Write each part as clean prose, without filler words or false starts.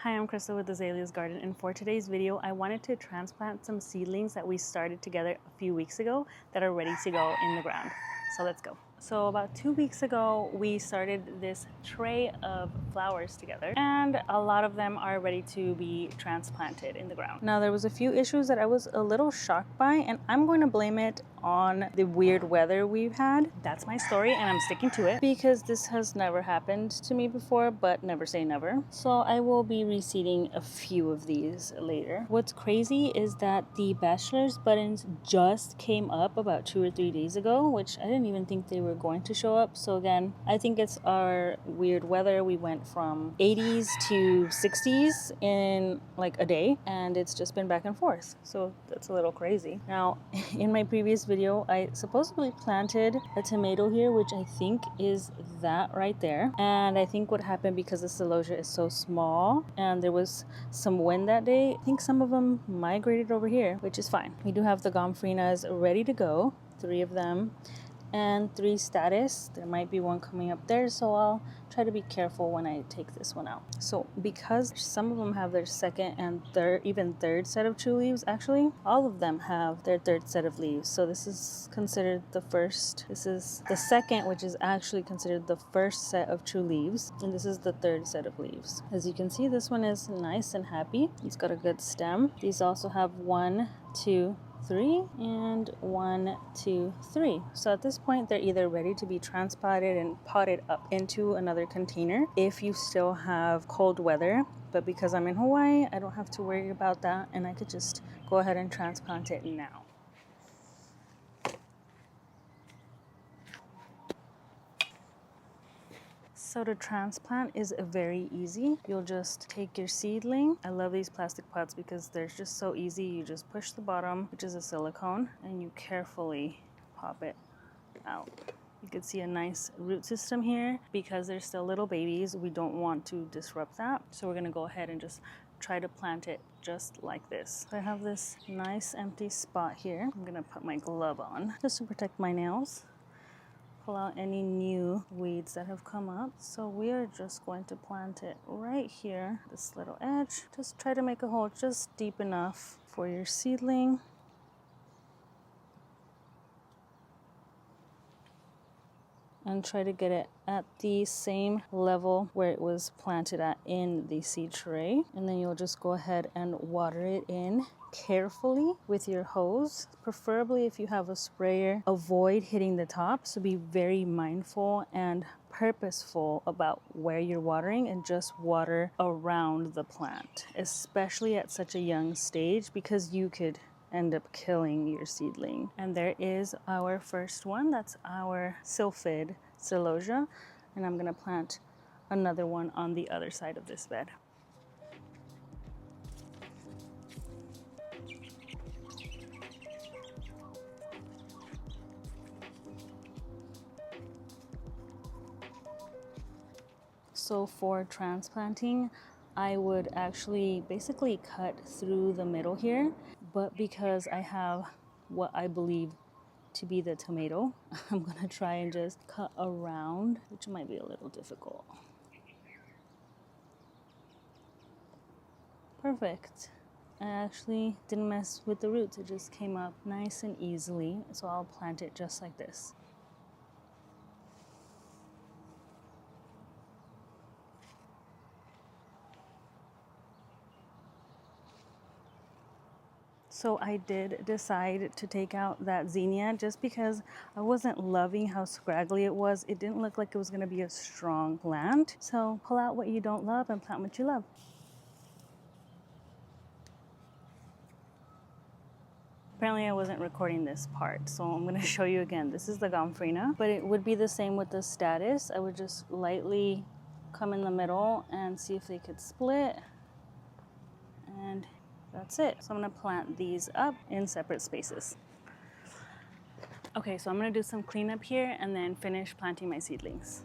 Hi, I'm Crystal with Azalea's Garden, and for today's video, I wanted to transplant some seedlings that we started together a few weeks ago that are ready to go in the ground. So let's go. So about 2 weeks ago, we started this tray of flowers together, and a lot of them are ready to be transplanted in the ground. Now, there was a few issues that I was a little shocked by, and I'm going to blame it on the weird weather we've had. That's my story, and I'm sticking to it because this has never happened to me before, but never say never. So I will be reseeding a few of these later. What's crazy is that the bachelor's buttons just came up about 2 or 3 days ago, which I didn't even think they were going to show up. So again, I think it's our weird weather. We went from 80s to 60s in like a day, and it's just been back and forth. So that's a little crazy. Now, in my previous video, I supposedly planted a tomato here, which I think is that right there. And I think what happened, because the celosia is so small and there was some wind that day, I think some of them migrated over here, which is fine. We do have the gomphrenias ready to go, 3 of them, and 3 status. There might be one coming up there, so I'll try to be careful when I take this one out. So because some of them have their second and third, even third set of true leaves, actually all of them have their third set of leaves. So this is considered the first, this is the second, which is actually considered the first set of true leaves, and this is the third set of leaves. As you can see, this one is nice and happy. It's got a good stem. These also have 1, 2, 3 and 1, 2, 3. So at this point, they're either ready to be transplanted and potted up into another container if you still have cold weather. But because I'm in Hawaii, I don't have to worry about that, and I could just go ahead and transplant it now. So to transplant is very easy. You'll just take your seedling. I love these plastic pots because they're just so easy. You just push the bottom, which is a silicone, and you carefully pop it out. You can see a nice root system here. Because they're still little babies, we don't want to disrupt that. So we're gonna go ahead and just try to plant it just like this. So I have this nice empty spot here. I'm gonna put my glove on just to protect my nails. Pull out any new weeds that have come up. So we are just going to plant it right here, this little edge. Just try to make a hole just deep enough for your seedling. And try to get it at the same level where it was planted at in the seed tray. And then you'll just go ahead and water it in carefully with your hose. Preferably if you have a sprayer, avoid hitting the top. So be very mindful and purposeful about where you're watering, and just water around the plant, especially at such a young stage, because you could end up killing your seedling. And there is our first one. That's our sylphid celosia, and I'm gonna plant another one on the other side of this bed. So for transplanting, I would actually basically cut through the middle here, but because I have what I believe to be the tomato, I'm gonna try and just cut around, which might be a little difficult. Perfect. I actually didn't mess with the roots, it just came up nice and easily, so I'll plant it just like this. So I did decide to take out that zinnia just because I wasn't loving how scraggly it was. It didn't look like it was going to be a strong plant. So pull out what you don't love and plant what you love. Apparently I wasn't recording this part, so I'm going to show you again. This is the gomphrena, but it would be the same with the status. I would just lightly come in the middle and see if they could split. And that's it. So I'm gonna plant these up in separate spaces. Okay, so I'm gonna do some cleanup here and then finish planting my seedlings.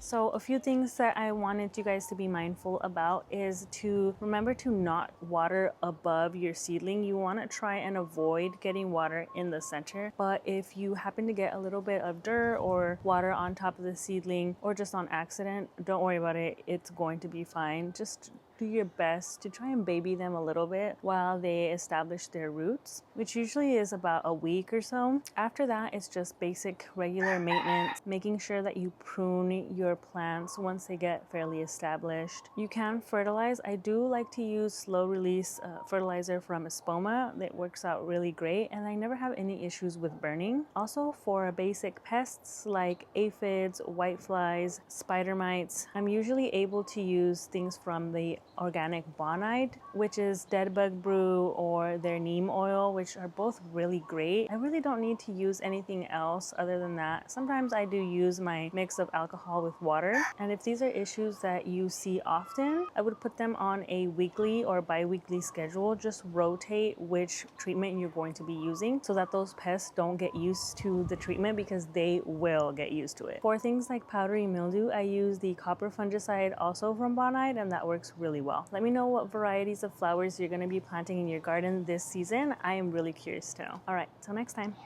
So a few things that I wanted you guys to be mindful about is to remember to not water above your seedling. You want to try and avoid getting water in the center, but if you happen to get a little bit of dirt or water on top of the seedling or just on accident, don't worry about it. It's going to be fine. Just do your best to try and baby them a little bit while they establish their roots, which usually is about a week or so. After that, it's just basic regular maintenance, making sure that you prune your plants once they get fairly established. You can fertilize. I do like to use slow release fertilizer from Espoma. That works out really great, and I never have any issues with burning. Also, for basic pests like aphids, whiteflies, spider mites, I'm usually able to use things from the organic bonide, which is dead bug brew, or their neem oil, which are both really great. I really don't need to use anything else other than that. Sometimes I do use my mix of alcohol with water, and if these are issues that you see often, I would put them on a weekly or bi-weekly schedule. Just rotate which treatment you're going to be using so that those pests don't get used to the treatment, because they will get used to it. For things like powdery mildew, I use the copper fungicide also from bonide, and that works really well. Let me know what varieties of flowers you're going to be planting in your garden this season. I am really curious to know. All right, till next time.